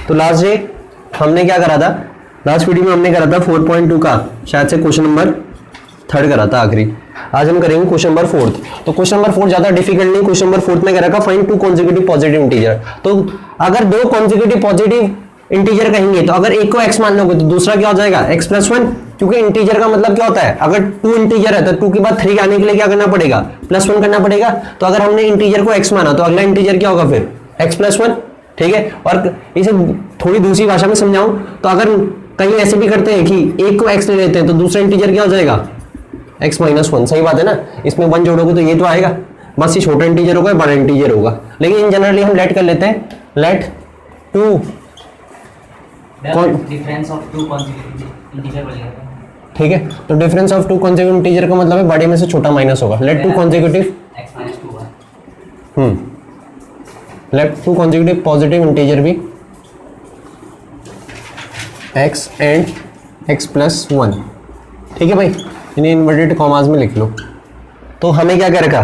तो last day हमने क्या करा था, लास्ट वीडियो में हमने करा था 4.2 का शायद से क्वेश्चन नंबर 3 करा था आखिरी। आज हम करेंगे क्वेश्चन नंबर 4। तो क्वेश्चन नंबर 4 ज्यादा डिफिकल्ट नहीं, क्वेश्चन नंबर 4 में कह रखा फाइंड 2 कॉन्जिक्यूटिव पॉजिटिव इंटीजर। तो अगर 2 कॉन्जिक्यूटिव पॉजिटिव इंटीजर कहेंगे तो अगर एक को x मान लोगे तो दूसरा क्या हो जाएगा x + 1, क्योंकि इंटीजर का मतलब क्या होता है, अगर 2 इंटीजर है तो 2 के बाद 3 आने के लिए क्या करना पड़ेगा, +1 करना पड़ेगा। तो अगर हमने इंटीजर को x माना तो अगला इंटीजर क्या होगा फिर x + 1, ठीक है। और इसे थोड़ी दूसरी भाषा में समझाऊं तो अगर कहीं ऐसे भी करते हैं कि एक को x ले लेते हैं तो दूसरा इंटीजर क्या हो जाएगा x - 1, सही बात है ना। इसमें 1 जोड़ोगे तो ये तो आएगा, बस ये छोटा इंटीजर होगा बड़ा इंटीजर होगा। लेकिन इन जनरली हम लेट कर लेते हैं, let 2 difference of 2 consecutive integer बोलेगा, ठीक है। तो डिफरेंस ऑफ 2 कॉन्जिक्यूटिव इंटीजर का मतलब है बड़े में से छोटा माइनस होगा। Let 2 consecutive x - 2 let 2 consecutive positive integer भी x एंड x + 1, ठीक है भाई, इन्हें इन्वर्टेड कॉमास में लिख लो। तो हमें क्या कर रखा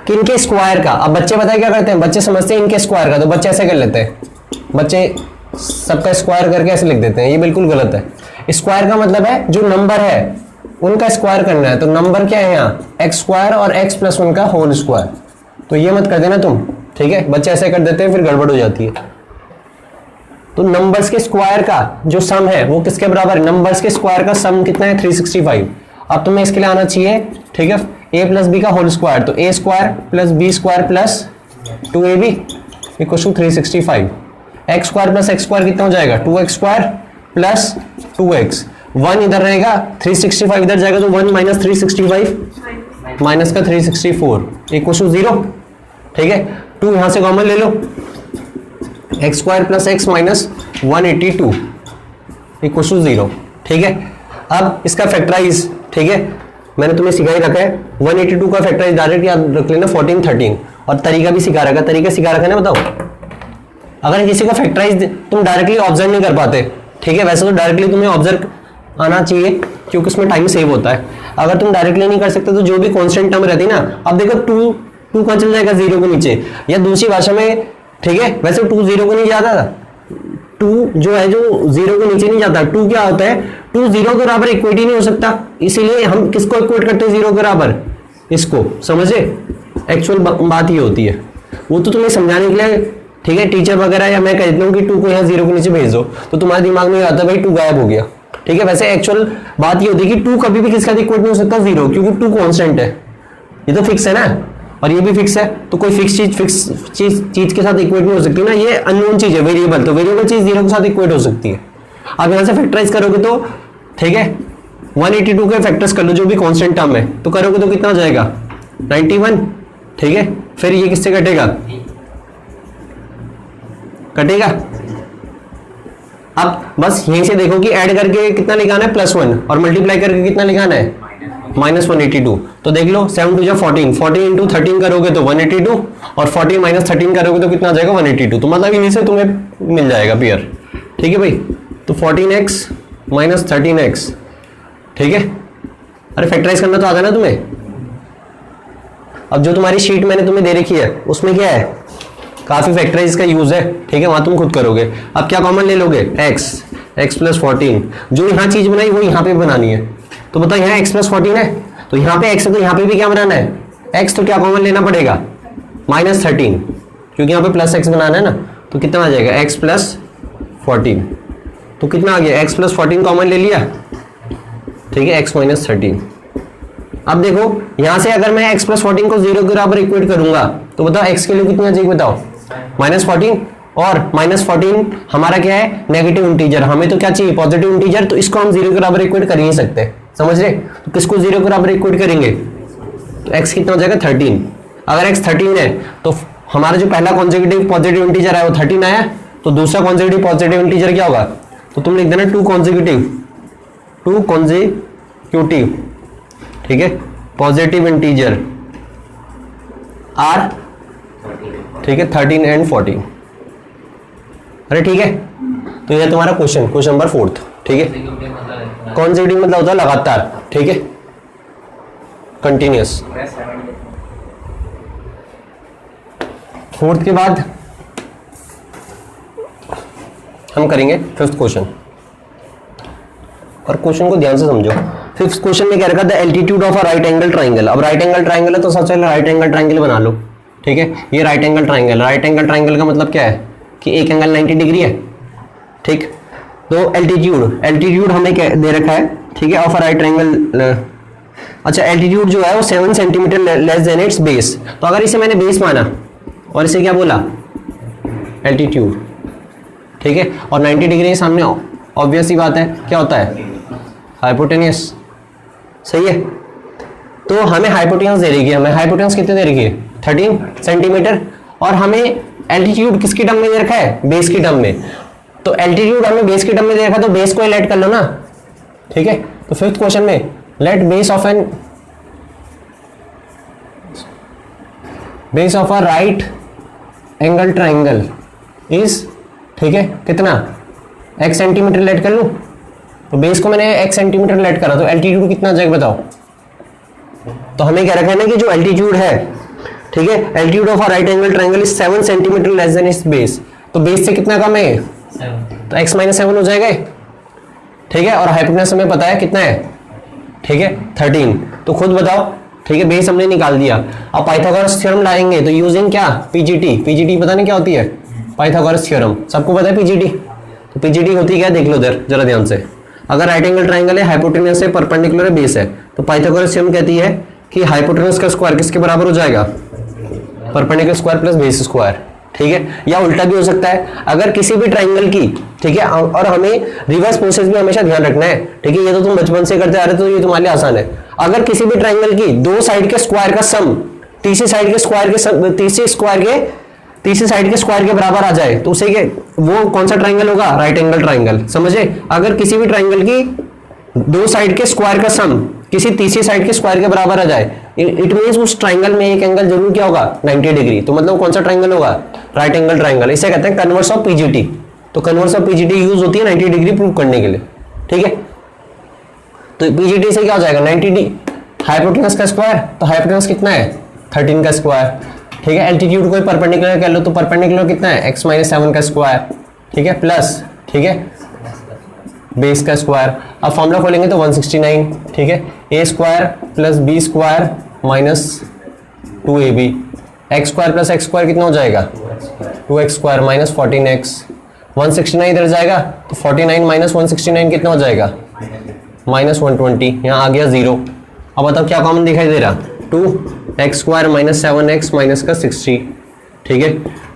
कि इनके स्क्वायर का, अब बच्चे पता है क्या करते हैं, बच्चे समझते हैं इनके स्क्वायर का, तो बच्चे ऐसे कर लेते हैं, बच्चे सबका स्क्वायर करके ऐसे लिख देते हैं, ये बिल्कुल गलत है। स्क्वायर का मतलब है जो नंबर है उनका स्क्वायर करना है। तो नंबर क्या है यहाँ x² और x + 1 का होल स्क्वायर, तो ये मत कर देना तुम, ठीक है। बच्चे ऐसे कर देते हैं फिर गड़बड़ हो जाती है। तो नंबर्स के स्क्वायर का जो सम है वो किसके बराबर है, नंबर्स के स्क्वायर का सम कितना है 365। अब तुम्हें इसके लिए आना चाहिए, ठीक है, a + b का होल स्क्वायर, तो a² + b² + 2ab = 365। x² + x² कितना हो जाएगा 2x² + 2x, 1 इधर रहेगा 365 इधर जाएगा तो 1 - 365 माइनस का 364 = 0, ठीक है। 2 यहां से कॉमन ले लो, x² + x - 182 = 0, ठीक है। अब इसका फैक्टराइज, ठीक है, मैंने तुम्हें सिखा ही रखा है 182 का फैक्टराइज डायरेक्ट याद रख लेना 14 13, और तरीका भी सिखा रखा, तरीका सिखा रखा है ना, बताओ। अगर किसी को फैक्टराइज तुम डायरेक्टली ऑब्जर्व नहीं कर पाते, ठीक है, वैसे तो डायरेक्टली तुम्हें ऑब्जर्व आना चाहिए क्योंकि उसमें टाइम सेव होता है। अगर तुम डायरेक्टली नहीं कर सकते तो जो भी कांस्टेंट टर्म रहती है ना, अब देखो 2 कहां चल जाएगा 0 के नीचे, या दूसरी भाषा में, ठीक है, वैसे 2 0 को नहीं जाता था, 2 जो है जो 0 के नीचे नहीं जाता। 2 क्या होता है, 2 0 के बराबर इक्वेट ही नहीं हो सकता, इसीलिए हम किसको इक्वेट करते हैं 0 के बराबर, इसको, समझे। एक्चुअल बात ये होती है, वो तो तुम्हें समझाने के लिए, ठीक है, टीचर वगैरह या मैं कह देता हूँ कि 2 को यहाँ 0 के नीचे भेज दो तो तुम्हारे दिमाग में आता है भाई 2 गायब हो गया, ठीक है। वैसे एक्चुअल बात ये होती है कि 2 कभी भी किसका इक्वेट नहीं हो सकता 0, क्योंकि 2 कांस्टेंट है, ये तो फिक्स है ना, और ये भी फिक्स है। तो कोई फिक्स चीज के साथ इक्वेट नहीं हो सकती ना, ये अननोन चीज है वेरिएबल, तो वेरिएबल चीज 0 के साथ इक्वेट हो सकती है। अब यहाँ से फैक्टराइज करोगे तो, ठीक है, 182 के फैक्टर्स कर लो जो भी कांस्टेंट टर्म है, तो करोगे तो कितना हो जाएगा 91, ठीक है। फिर ये किससे कटेगा, कटेगा। अब बस यहीं से देखो कि ऐड करके कितना लिखाना है +1, और मल्टीप्लाई करके कितना लिखाना है -182। तो देख लो 7 2 14, 14 × 13 करोगे तो 182, और 14 - 13 करोगे तो कितना आ जाएगा 182। तो मतलब इन्हीं से तुम्हें मिल जाएगा पेयर, ठीक है भाई। तो 14x - 13x, ठीक है। अरे फैक्टराइज करना तो आता ना तुम्हें। अब जो तुम्हारी शीट मैंने तुम्हें दे रखी है उसमें क्या है, काफी फैक्टराइज का यूज है, ठीक है, वहां तुम खुद करोगे। अब क्या कॉमन ले लोगे, x + 14, जो यहाँ चीज बनाई वो यहाँ पे बनानी है। तो बताओ यहाँ x + 14 है, तो यहाँ पे x है, तो यहाँ पे भी क्या बनाना है x, तो क्या कॉमन लेना पड़ेगा -13, क्योंकि यहाँ पे +x बनाना है ना। तो कितना आ जाएगा x + 14, तो कितना आ गया x + 14 कॉमन ले लिया, ठीक है, x - 13। अब देखो यहां से अगर मैं x + 14 को 0 के बराबर इक्वेट करूंगा तो बताओ x के लिए कितना चाहिए, बताओ -14, और -14 हमारा क्या है नेगेटिव इंटीजर, हमें तो क्या चाहिए पॉजिटिव इंटीजर, तो इसको हम 0 के बराबर इक्वेट कर ही नहीं सकते, समझ रहे। तो किसको 0 के बराबर इक्वेट करेंगे, तो x कितना हो जाएगा 13। अगर x 13 है तो हमारा जो पहला कॉन्जिक्यूटिव पॉजिटिव इंटीजर है वो 13 आया, तो दूसरा कॉन्जिक्यूटिव पॉजिटिव इंटीजर क्या होगा, तो तुम लिख देना 2 कॉन्जिक्यूटिव, ठीक है, पॉजिटिव इंटीजर आर, ठीक है, 13 एंड 14। अरे ठीक है, तो यह तुम्हारा क्वेश्चन नंबर 4, ठीक है। कॉन्जिक्यूटिव मतलब होता है लगातार, ठीक है, कंटिन्यूअस। 4 के बाद हम हम करेंगे फिफ्थ क्वेश्चन, और क्वेश्चन को ध्यान से समझो। फिफ्थ क्वेश्चन में क्या रखा था, altitude of a right angle triangle. अब राइट एंगल ट्राइंगल है तो सबसे पहले राइट एंगल ट्राइंगल बना लो, ठीक है। ये right angle triangle, right angle triangle का मतलब क्या है कि एक एंगल 90 डिग्री है, ठीक। तो एल्टीट्यूड हमें क्या दे रखा है, ठीक है, ऑफ अ राइट एंगल। अच्छा, एल्टीट्यूड जो है वो 7 centimetre less than it's base. तो अगर इसे मैंने बेस माना और इसे क्या बोला, एल्टीट्यूड, ठीक है, और 90 डिग्री के सामने ऑब्वियस ही बात है क्या होता है, हाइपोटेनियस, सही है। तो हमें हाइपोटेनस दे रही है, हमें हाइपोटेनस कितने दे रही है, 13 सेंटीमीटर, और हमें एल्टीट्यूड किसकी टर्म में दे रखा है, बेस की टर्म में। तो एल्टीट्यूड हमें बेस की टर्म में दे रखा है, तो बेस को लेट कर लो ना, ठीक है। तो फिफ्थ क्वेश्चन में let base of a right angle triangle is, ठीक है, कितना, x सेंटीमीटर लेट कर लूं। तो बेस को मैंने x सेंटीमीटर लेट करा, तो एल्टीट्यूड कितना जाएगा बताओ। तो हमें क्या रखा है ना कि जो एल्टीट्यूड है, ठीक है, altitude of a right angle triangle is 7 centimetre less than it's base. तो बेस से कितना कम है, 7। तो x माइनस 7 हो जाएगा, ठीक है। और हाइपोटेनस हमें पता है कितना है, ठीक है, 13। तो खुद बताओ, ठीक है, बेस हमने निकाल दिया। अब पाइथागोरस थ्योरम लाएंगे तो यूजिंग क्या, पीजीटी पता नहीं क्या होती है, पाइथागोरस थ्योरम सबको पता है पीजीटी। तो पीजीटी होती क्या, देख लो इधर जरा ध्यान से। अगर राइट एंगल ट्राइंगल है, हाइपोटेनस है, परपेंडिकुलर बेस है, तो पाइथागोरस थ्योरम कहती है कि हाइपोटेनस का स्क्वायर किसके बराबर हो जाएगा, perpendicular square plus base square, ठीक है। या उल्टा भी हो सकता है, अगर किसी भी ट्राइंगल की, ठीक है, और हमें रिवर्स प्रोसेस भी हमेशा ध्यान रखना है, ठीक है। ये तो तुम बचपन से करते आ रहे, तो ये तुम्हारे लिए आसान है। अगर किसी भी ट्राइंगल की दो साइड के स्क्वायर का सम तीसरी साइड के स्क्वायर के बराबर आ जाए, तो उसे वो कौन सा ट्राइंगल होगा, राइट एंगल ट्राइंगल, समझे। अगर किसी भी ट्राइंगल की दो साइड के स्क्वायर का सम किसी तीसरी साइड के स्क्वायर के बराबर आ जाए, इट मींस उस ट्राइंगल में एक एंगल जरूर क्या होगा, 90 डिग्री। तो मतलब कौन सा ट्राइंगल होगा, राइट एंगल ट्राइंगल। इसे कहते हैं कन्वर्स ऑफ पीजीटी। तो कन्वर्स ऑफ पीजीटी यूज होती है 90 डिग्री प्रूव करने के लिए, ठीक है। तो पीजीटी से क्या हो जाएगा, 90 डिग्री हाइपोटेनस का स्क्वायर, तो हाइपोटेनस कितना है, 13 का स्क्वायर, ठीक है। एल्टीट्यूड को परपेंडिकुलर कर लो, तो परपेंडिकुलर कितना है, x माइनस 7 का स्क्वायर, ठीक है, प्लस, ठीक है, बेस का स्क्वायर। अब फॉर्मूला खोलेंगे तो 169, ठीक है, a square plus b square minus 2ab, x square plus x square कितना हो जाएगा, 2x स्क्वायर माइनस 14x। 169 इधर जाएगा तो 49 माइनस 169 कितना हो जाएगा, माइनस 120। यहाँ आ गया 0। अब बताओ क्या कॉमन दिखाई दे रहा, 2x square minus 7x minus का 60, ठीक है।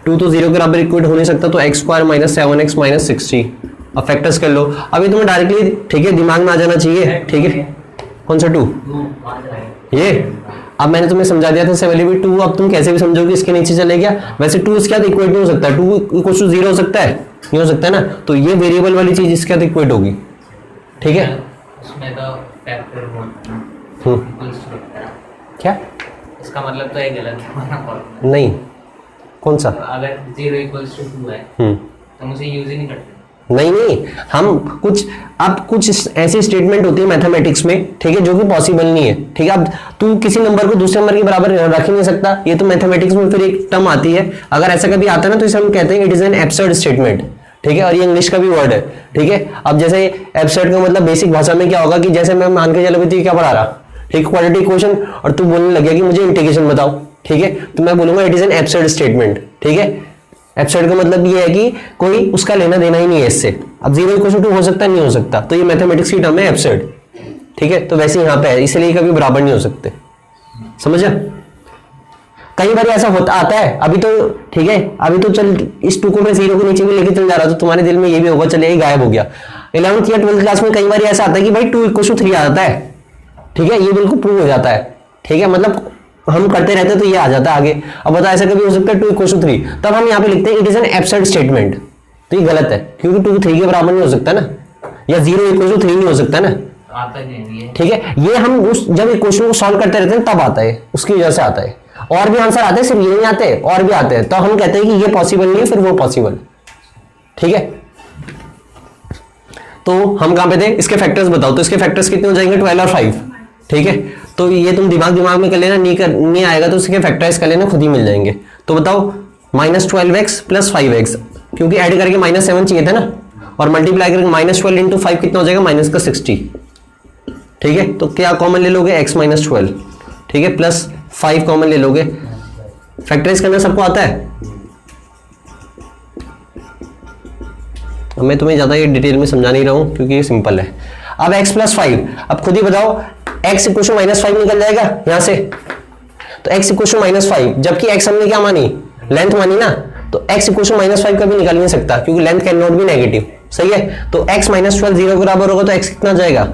2 तो 0 के बराबर इक्वल हो नहीं सकता, तो x square minus 7x minus 60। अब फैक्टर्स कर लो। अभी तुम्हें डायरेक्टली, ठीक है, दिमाग में आ जाना चाहिए, ठीक है। कौन सा 2, ये अब मैंने तुम्हें समझा दिया था सेवली भी 2। अब तुम कैसे भी समझोगे, इसके नीचे चले गया। वैसे 2 इसके साथ इक्वेट नहीं हो सकता, 2 इक्वल टू 0 हो सकता है, नहीं हो सकता है ना। तो ये वेरिएबल वाली चीज इसके साथ इक्वेट होगी, ठीक है। उसमें तो फैक्टर क्या, इसका मतलब तो ये गलत है नहीं, कौन सा, अगर 0 इक्वल्स टू 2 है तो मुझे यूज ही नहीं करते। नहीं, हम कुछ ऐसी स्टेटमेंट होती है मैथमेटिक्स में, ठीक है, जो कि पॉसिबल नहीं है, ठीक है। अब तू किसी नंबर को दूसरे नंबर के बराबर रख ही नहीं सकता, ये तो मैथमेटिक्स में फिर एक टर्म आती है। अगर ऐसा कभी आता है ना, तो इसे हम कहते हैं it is an absurd statement, ठीक है। और ये इंग्लिश का भी वर्ड है, ठीक है। अब जैसे एब्सर्ड का मतलब बेसिक भाषा में क्या होगा कि जैसे मैं मान के चलो भी क्या पढ़ा रहा, ठीक, क्वाड्रेटिक इक्वेशन, और तू बोलने लग गया कि मुझे इंटीग्रेशन बताओ, ठीक है, तो मैं बोलूंगा it is an absurd statement, ठीक है। एब्सर्ड का मतलब ये है कि कोई उसका लेना देना ही नहीं है इससे। अब 0 इक्वल टू 2 हो सकता है, नहीं हो सकता, तो ये मैथमेटिक्स की टर्म है एब्सर्ड, ठीक है। तो वैसे यहाँ पे है, इसलिए कभी बराबर नहीं हो सकते, समझा। कई बार ऐसा होता आता है, अभी तो ठीक है, अभी तो चल इस 2 को मैं 0 के नीचे भी लेके चल जा रहा, तो तुम्हारे दिल में ये भी होगा चल यही गायब हो गया। 11th या 12th क्लास में कई बार ऐसा आता है कि भाई 2 इक्वल टू 3 आ जाता है, ठीक है, ये बिल्कुल प्रूव हो जाता है, ठीक है। मतलब हम करते रहते हैं तो ये आ जाता है आगे। अब बता, ऐसा कभी हो सकता है 2 इक्वल टू 3, तब हम यहाँ पे लिखते हैं it is an absurd statement. तो ये गलत है, क्योंकि 2 3 के बराबर नहीं हो सकता ना, या 0 इक्वल टू 3 नहीं हो सकता ना, आता नहीं है, ठीक है। ये हम उस जब इक्वेशन को सॉल्व करते रहते हैं तब आता है, उसकी वजह से आता है। और भी आंसर आते हैं, सिर्फ ये नहीं आते, और भी आते हैं, तो हम कहते हैं कि ये पॉसिबल नहीं है, फिर वो पॉसिबल, ठीक है। तो हम कहां पे थे, इसके फैक्टर्स बताओ। तो इसके फैक्टर्स कितने हो जाएंगे, 12 और 5, ठीक है। तो ये तुम दिमाग में कर लेना, नहीं आएगा तो इसके फैक्टराइज कर लेना, खुद ही मिल जाएंगे। तो बताओ -12x + 5x, क्योंकि ऐड करके -7 चाहिए था ना, और मल्टीप्लाई करके -12 इंटू 5 कितना हो जाएगा -60। ठीक है, तो क्या कॉमन ले लोगे, x माइनस 12। ठीक है, प्लस 5 कॉमन ले लोगे। फैक्टराइज करना सबको आता है? मैं तुम्हें ज्यादा ये डिटेल में समझा नहीं रहा हूं क्योंकि ये सिंपल है। अब x प्लस 5, अब खुद ही बताओ x इक्वल टू -5 निकल जाएगा यहां से, तो x इक्वल टू -5, जबकि x हमने क्या मानी, लेंथ मानी ना, तो x इक्वल टू -5 कभी निकल नहीं सकता क्योंकि length can not be negative. सही है, तो x माइनस 12 0 के बराबर होगा, तो x कितना जाएगा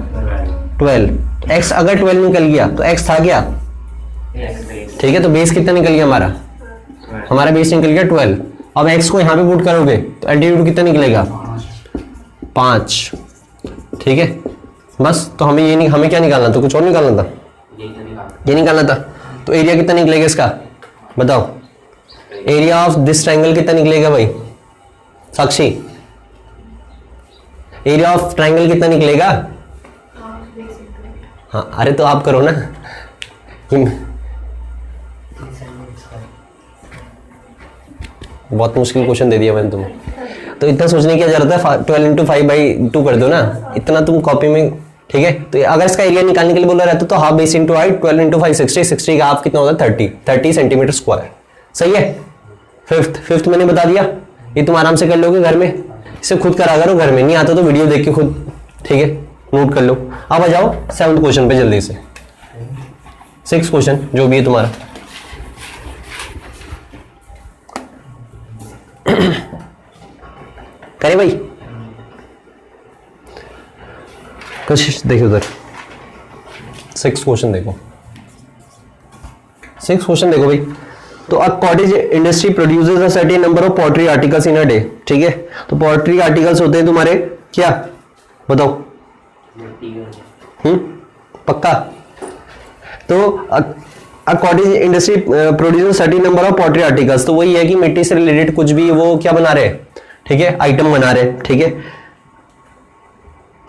12। तो x अगर 12 निकल गया तो x था क्या, ठीक है, तो बेस कितना निकल गया हमारा बेस निकल गया 12। अब x को यहां पे पुट करोगे तो एल्टीट्यूड कितना निकलेगा 5। ठीक है, बस, तो हमें ये नहीं, हमें क्या निकालना था, कुछ और निकालना था, ये निकालना था। तो एरिया कितना निकलेगा इसका बताओ, एरिया ऑफ दिस ट्रायंगल कितना निकलेगा भाई साक्षी, एरिया ऑफ ट्रायंगल कितना निकलेगा? हाँ, अरे तो आप करो ना, बहुत मुश्किल क्वेश्चन दे दिया मैंने तुम्हें, तो इतना सोचने की क्या जरूरत है, 12 इंटू 5/2 कर दो ना, इतना तुम कॉपी में। ठीक है, तो अगर इसका एरिया निकालने के लिए बोला रहता तो half base into height, 12 into 5 60 का हाफ कितना होता है 30 सेंटीमीटर स्क्वायर। सही है, फिफ्थ मैंने बता दिया, ये तुम आराम से कर लोगे घर में, इसे खुद करा करो घर में, नहीं आता तो वीडियो देख के खुद, ठीक है, नोट कर लो। अब आ जाओ 7th क्वेश्चन पे जल्दी से, 6th क्वेश्चन जो भी है तुम्हारा। करे भाई, कशिश देखो उधर, 6th क्वेश्चन देखो, 6th क्वेश्चन देखो भाई। तो a cottage industry produces a certain number of pottery articles in a day. ठीक है, तो पॉटरी आर्टिकल्स होते हैं तुम्हारे क्या, बताओ, पक्का? तो a cottage industry produces certain number of pottery articles, तो वही है कि मिट्टी से रिलेटेड कुछ भी वो क्या बना रहे हैं, ठीक है, आइटम बना रहे हैं। ठीक है,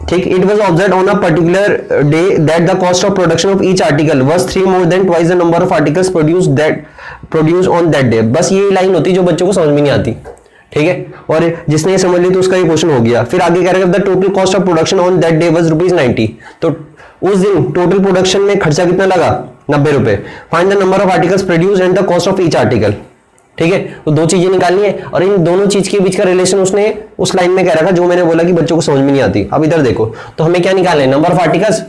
ठीक, it was observe on a particular day that the cost of production of each article was 3 more than twice the number of articles produce on that day. बस ये लाइन होती है जो बच्चों को समझ में नहीं आती। ठीक है, और जिसने ये समझ ली तो उसका ये क्वेश्चन हो गया। फिर आगे कह रहे हैं the total cost of production on that day was ₹90। तो उस दिन टोटल प्रोडक्शन में खर्चा कितना लगा, 90 रुपए। Find the number of articles produce and the cost of each article. ठीक है, तो दो चीजें निकालनी है और इन दोनों चीज के बीच का रिलेशन उसने उस लाइन में कह रखा जो मैंने बोला कि बच्चों को समझ में नहीं आती। अब इधर देखो, तो हमें क्या निकालना है, नंबर ऑफ आर्टिकल्स,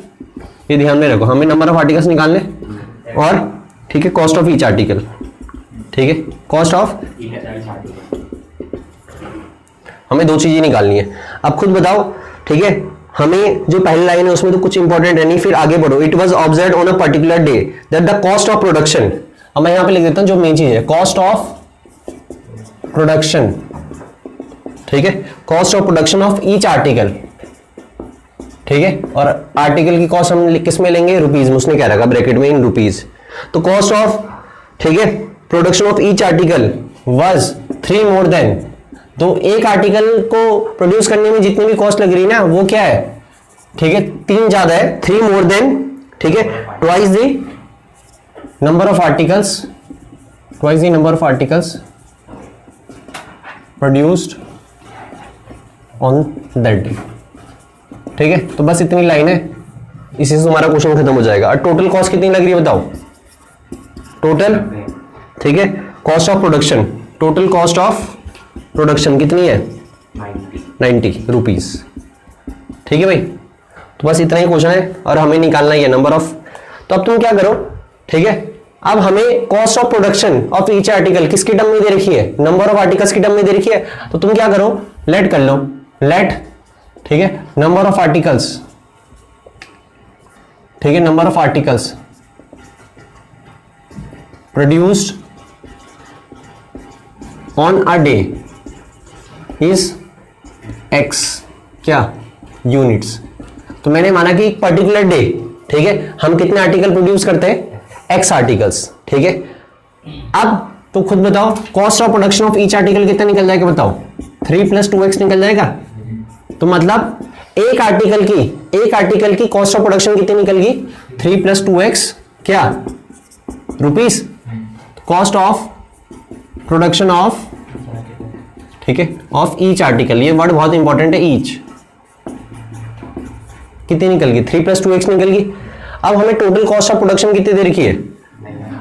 ये ध्यान में रखो, हमें नंबर ऑफ आर्टिकल्स निकालने और ठीक है कॉस्ट ऑफ ईच आर्टिकल। ठीक है, कॉस्ट ऑफ, हमें दो चीजें निकालनी है। अब खुद बताओ, ठीक है, हमें जो पहली लाइन है उसमें तो कुछ इंपॉर्टेंट है नहीं, फिर आगे बढ़ो। It was observed on a particular day that the cost of production, अब मैं यहां पे लिख देता हूं जो मेन चीज है, कॉस्ट ऑफ प्रोडक्शन। ठीक है, cost of production of each article. ठीक है, और आर्टिकल की कॉस्ट हम किस में लेंगे, रुपीज में, उसने कह रखा ब्रैकेट में इन रुपीज। तो कॉस्ट ऑफ, ठीक है, production of each article was 3 more than, तो एक आर्टिकल को प्रोड्यूस करने में जितनी भी कॉस्ट लग रही है ना वो क्या है, ठीक है, 3 ज्यादा है, 3 more than, ठीक है, twice the number of articles, twice the number of articles produced on that day. ठीक है, तो बस इतनी लाइन है, इसी से तुम्हारा क्वेश्चन खत्म हो जाएगा। और टोटल कॉस्ट कितनी लग रही है बताओ, टोटल, ठीक है, cost of production, total cost of production कितनी है 90 रुपीज। ठीक है भाई, तो बस इतना ही क्वेश्चन है और हमें निकालना ही है नंबर ऑफ। तो अब तुम क्या करो, ठीक है, अब हमें cost of production of each article किसकी टर्म में दे रखी है, नंबर ऑफ आर्टिकल्स की टर्म में दे रखी है। तो तुम क्या करो, लेट कर लो, लेट, ठीक है, नंबर ऑफ आर्टिकल्स, ठीक है, number of articles produced on a day is x, क्या, यूनिट्स। तो मैंने माना कि एक पर्टिकुलर डे, ठीक है, हम कितने आर्टिकल प्रोड्यूस करते हैं, एक्स आर्टिकल्स। ठीक है, अब तो खुद बताओ cost of production of each article कितना निकल जाएगा बताओ, 3 + 2x निकल जाएगा। तो मतलब एक आर्टिकल की कॉस्ट ऑफ प्रोडक्शन कितनी निकल गई, 3 + 2x, क्या, rupees, cost of production of, ठीक है, ऑफ ईच आर्टिकल, ये वर्ड बहुत इंपॉर्टेंट है, ईच। कितनी निकल गई? 3 + 2x निकल गई। अब हमें टोटल कॉस्ट ऑफ प्रोडक्शन कितनी दे रखी है?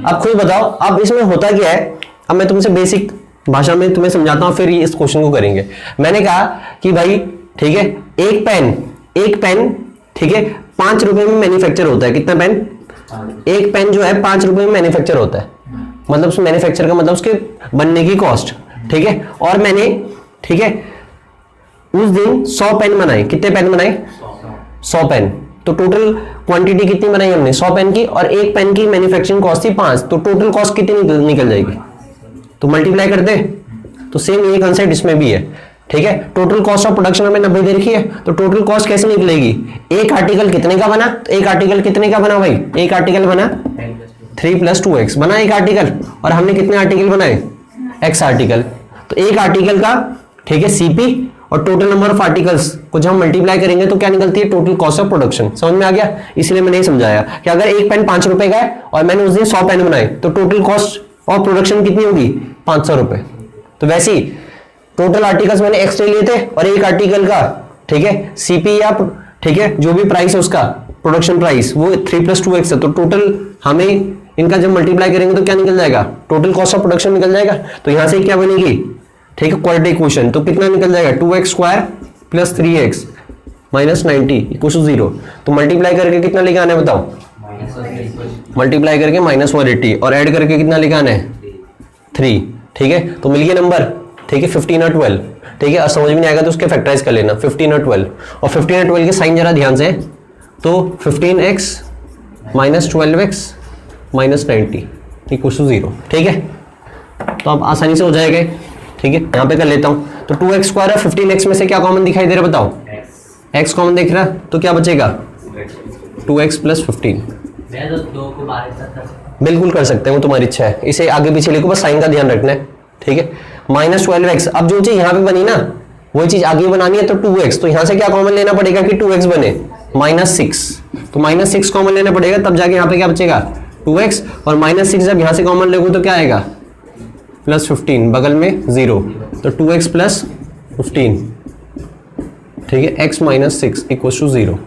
अब खुद बताओ। अब इसमें होता क्या है, अब मैं तुमसे बेसिक भाषा में तुम्हें समझाता हूं, फिर इस क्वेश्चन को करेंगे। मैंने कहा कि भाई ठीक है, एक पेन ठीक है 5 रुपए में मैन्युफैक्चर होता है। कितना पेन? एक पेन जो है 5 रुपए में मैन्युफैक्चर होता है, मतलब उस मैन्युफैक्चर का मतलब उसके बनने की कॉस्ट, ठीक है। और मैंने ठीक है उस दिन 100 पेन बनाए। कितने पेन बनाए? 100 पेन। तो टोटल क्वांटिटी कितनी बनाई हमने? 100 पेन की, और एक पेन की मैन्युफैक्चरिंग कॉस्ट थी 5, तो टोटल कॉस्ट कितनी निकल जाएगी? तो मल्टीप्लाई कर दे। तो सेम ये कंसेप्ट इसमें भी है, ठीक है। टोटल कॉस्ट ऑफ प्रोडक्शन हमें 90 दे रखी है, तो टोटल कॉस्ट कैसे निकलेगी? एक आर्टिकल कितने का बना? तो एक आर्टिकल कितने का बना भाई? एक आर्टिकल बना 3 + 2x बना एक आर्टिकल, और हमने कितने आर्टिकल बनाए? x article. तो एक आर्टिकल का ठीक है सीपी और टोटल नंबर ऑफ आर्टिकल्स को जब हम मल्टीप्लाई करेंगे तो क्या निकलती है? Total cost of production. समझ में आ गया? इसलिए मैंने समझाया कि अगर एक पेन 5 रुपए का है और मैंने उस दिन 100 पेन बनाए, तो टोटल कॉस्ट ऑफ प्रोडक्शन कितनी होगी? 500 रुपए। तो वैसे ही टोटल आर्टिकल्स मैंने एक्स ले लिए थे, और एक आर्टिकल का ठीक है सीपी या ठीक है जो भी प्राइस है उसका प्रोडक्शन प्राइस वो 3 + 2x है। तो टोटल हमें इनका जब मल्टीप्लाई करेंगे तो क्या निकल जाएगा? टोटल कॉस्ट ऑफ प्रोडक्शन निकल जाएगा। तो यहां से क्या बनेगी? ठीक है क्वाड्रेटिक इक्वेशन। तो कितना निकल जाएगा? 2x² + 3x - 90 = 0। तो मल्टीप्लाई करके कितना लेके आना है बताओ? मल्टीप्लाई करके -180, और ऐड करके कितना लेके आना है? 3। ठीक है, तो मिल गया नंबर, ठीक है 15 और 12। ठीक है, समझ में नहीं आएगा तो उसके फैक्टराइज कर लेना 15 और 12, और 15 और 12 के साइन जरा ध्यान से। तो 15x - 12x - 90 = 0। ठीक है, तो अब आसानी से हो जाएगा। ठीक है, यहां पे कर लेता हूं। तो 2x² और 15x में से क्या कॉमन दिखाई दे रहा है बताओ? x कॉमन दिख रहा, तो क्या बचेगा? 2x + 15। मैं तो 2 को 12 तक कर सकता हूं। बिल्कुल कर सकते हैं, वो तुम्हारी इच्छा है। इसे आगे पीछे लिखो, बस साइन का ध्यान रखना है। ठीक है, -12x। अब जो चीज यहाँ पे बनी ना वही चीज आगे बनानी है, तो 2x। तो यहां से क्या कॉमन लेना पड़ेगा कि 2x बने? -6। तो -6 कॉमन लेना पड़ेगा, तब जाके यहाँ पे क्या बचेगा? 2x। और -6 जब यहां से कॉमन लेगो तो क्या आएगा? +15, बगल में 0। तो 2x + 15 ठीक है x - 6 = 0।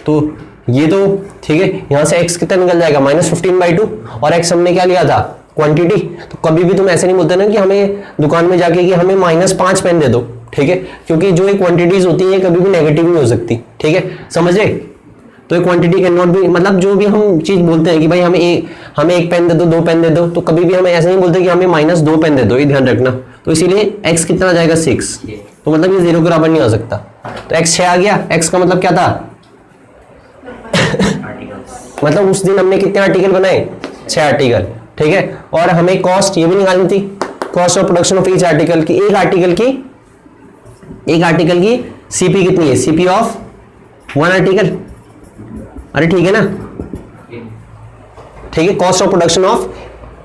तो ये तो ठीक है, यहां से x कितना निकल जाएगा? -15/2, और x हमने क्या लिया था? क्वांटिटी। तो कभी भी तुम ऐसे नहीं बोलते ना कि हमें दुकान में जाके कि हमें -5 पेन दे दो, ठीक है, क्योंकि जो ये क्वांटिटीज होती है कभी भी नेगेटिव नहीं हो सकती। ठीक है, समझे? तो ये क्वांटिटी कैन नॉट बी, मतलब जो भी हम चीज बोलते हैं कि भाई हमें एक पेन दे दो, 2 पेन दे दो, तो कभी भी हमें ऐसे नहीं बोलते कि हमें -2 पेन दे दो, ये ध्यान रखना। तो इसीलिए x कितना आ जाएगा? 6। तो मतलब ये 0 के बराबर नहीं हो सकता। तो x 6 आ गया। x का मतलब क्या था? मतलब उस दिन हमने कितने आर्टिकल बनाए? 6 आर्टिकल। ठीक है, और हमें कॉस्ट ये भी निकालनी थी, cost of production of each article की। एक आर्टिकल की सीपी कितनी है? CP of 1 article. अरे ठीक है ना, ठीक है, कॉस्ट ऑफ प्रोडक्शन ऑफ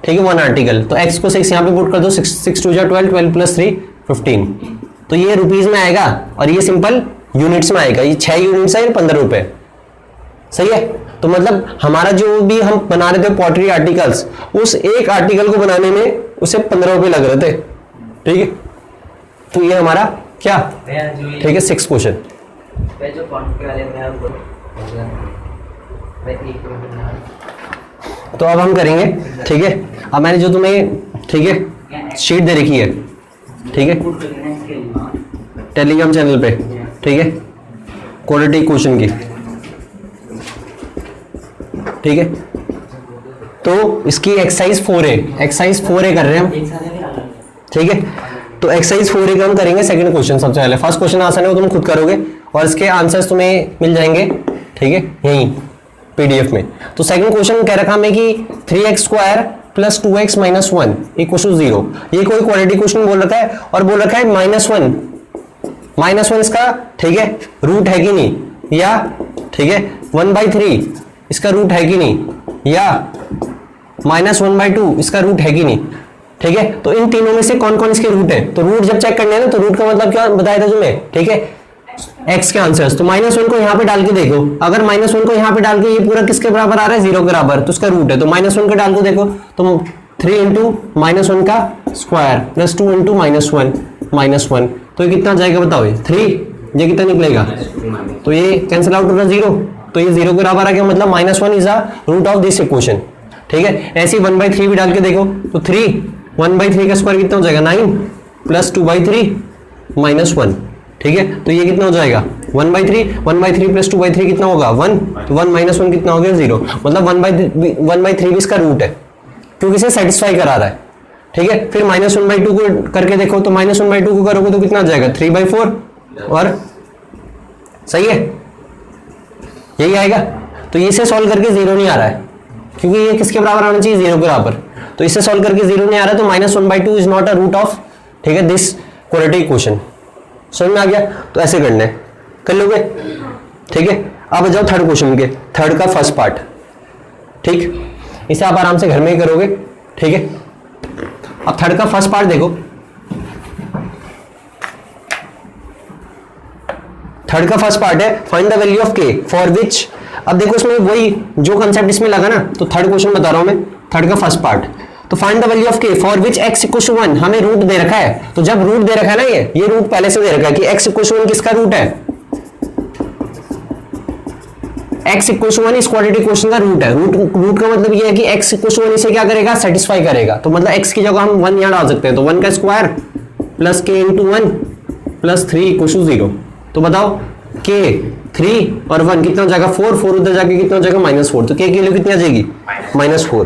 ठीक है 1 आर्टिकल। तो x को 6 यहाँ पे पुट कर दो, 6 2 जा 12, 12 + 3 15। तो ये रुपीज में आएगा, और ये सिंपल यूनिट्स में आएगा। ये 6 यूनिट्स है, 15 रुपए। सही है, तो मतलब हमारा जो भी हम बना रहे थे पॉटरी आर्टिकल्स, उस एक आर्टिकल को बनाने में उसे 15 रुपए लग रहे थे। ठीक है, तो ये हमारा क्या? ठीक है 6 क्वेश्चन। जो क्वांटिटी वाले में आपको तो अब हम करेंगे, ठीक है। अब मैंने जो तुम्हें ठीक है शीट दे रखी है, ठीक है, टेलीग्राम चैनल पे, ठीक है, क्वाड्रेटिक क्वेश्चन की, ठीक है। तो इसकी एक्सरसाइज 4A, एक्सरसाइज 4A कर रहे हैं हम, ठीक है। तो एक्सरसाइज 4A का हम करेंगे सेकंड क्वेश्चन सबसे पहले। फर्स्ट क्वेश्चन आसान है, वो तुम खुद करोगे और इसके आंसर्स तुम्हें मिल जाएंगे, ठीक है, यहीं पीडीएफ में। तो सेकंड क्वेश्चन कह रखा हमें कि 3x² + 2x - 1 = 0। ये कोई क्वाड्रेटिक क्वेश्चन बोल रखा है, और बोल रखा है -1 इसका ठीक है रूट है कि नहीं, या ठीक है 1/3 इसका रूट है कि नहीं, या -1/2 इसका रूट है कि नहीं, ठीक है। तो इन तीनों में से कौन कौन इसके रूट है? तो रूट जब चेक करने हैं ना, तो रूट का मतलब क्या बताया था तुम्हें, ठीक है, x के आंसर्स। तो -1 को यहाँ पे डाल के देखो, अगर -1 को यहाँ पे डाल के ये पूरा किसके बराबर आ रहा है? 0 के बराबर, तो उसका रूट है। तो -1 को डाल के देखो, तो 3 × -1 का स्क्वायर + 2 × -1 -1, तो ये कितना आ जाएगा बताओ, ये 3, ये कितना निकलेगा, तो ये कैंसिल आउट होगा 0, तो ये 0 के बराबर आ गया, मतलब -1 is the root of this equation. ठीक है, ऐसे ही 1/3 भी डाल के देखो, तो 3 1/3 का स्क्वायर कितना हो जाएगा 9 प्लस 2/3 -1। ठीक है, तो ये कितना हो जाएगा 1/3 प्लस 2/3 कितना होगा 1, तो 1 -1 कितना हो गया 0, मतलब 1/3 भी इसका रूट है क्योंकि इसे सेटिस्फाई करा रहा है। ठीक है, फिर -1/2 को करके देखो, तो -1/2 को करोगे तो कितना आ जाएगा 3/4, और सही है यही आएगा। तो इसे सॉल्व करके 0 नहीं आ रहा है क्योंकि ये किसके बराबर आना चाहिए 0 के बराबर, तो इसे सॉल्व करके 0 नहीं आ रहा, तो -1/2 is not a root of, ठीक है, दिस क्वाड्रेटिक इक्वेशन। समझ में आ गया, तो ऐसे करना है, कर लोगे। ठीक है, अब जाओ थर्ड क्वेश्चन के, थर्ड का फर्स्ट पार्ट। ठीक, इसे आप आराम से घर में ही करोगे। ठीक है, अब थर्ड का फर्स्ट पार्ट देखो, थर्ड का फर्स्ट पार्ट है find the value of K for विच। अब देखो इसमें वही जो कंसेप्ट इसमें लगा ना, तो थर्ड क्वेश्चन बता रहा हूं मैं, थर्ड का फर्स्ट पार्ट, तो find the value of K for which x equal to 1, हमें रूट दे रखा है, तो जब रूट दे रखा है ना, ये रूट पहले से दे रखा है कि x इक्वल टू 1 किसका रूट है, x इक्वल टू 1 इस क्वाड्रेटिक इक्वेशन का रूट है। रूट का मतलब ये है कि x इक्वल टू 1 इसे क्या करेगा, सेटिस्फाई करेगा, तो मतलब x की जगह हम 1 यहां डाल सकते हैं, तो 1 का square plus k into 1 plus 3 equal to 0। तो बताओ k 3 और 1 कितना हो जाएगा 4, 4 उधर जाके कितना हो जाएगा -4, तो k की वैल्यू कितनी आ जाएगी -4।